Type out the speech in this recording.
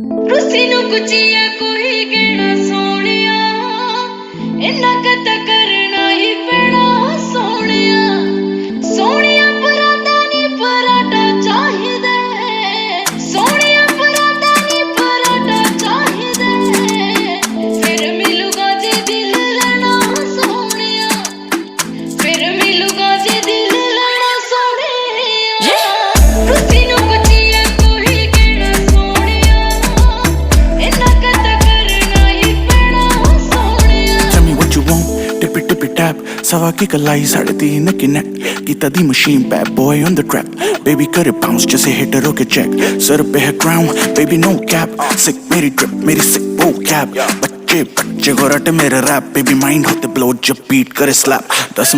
रुसी नू कुचिया कोई कहना सोनिया इन्ना कदा करना ही पैना सोनिया सोनिया परांदा नी पराठा चाहिदा सोनिया परांदा नी पराठा चाहिदा फिर मिलूगा जे दिल लेना सोनिया फिर मिलूगा जे दिल लेना सोनिया रुसी नू कुचिया कोई कहना सोनिया इन्ना कदा करना ही पैना Sonia Tell me what you want, tip it tap सवा की कलाई 3.5 की नेट गीता दी machine bad boy on the trap baby कर bounce जैसे हिटर होके check सर पे है crown baby no cap sick मेरी drip मेरी sick vocab बच्चे बच्चे गोराटे मेरे rap baby mind होते blow जब beat करे slap 10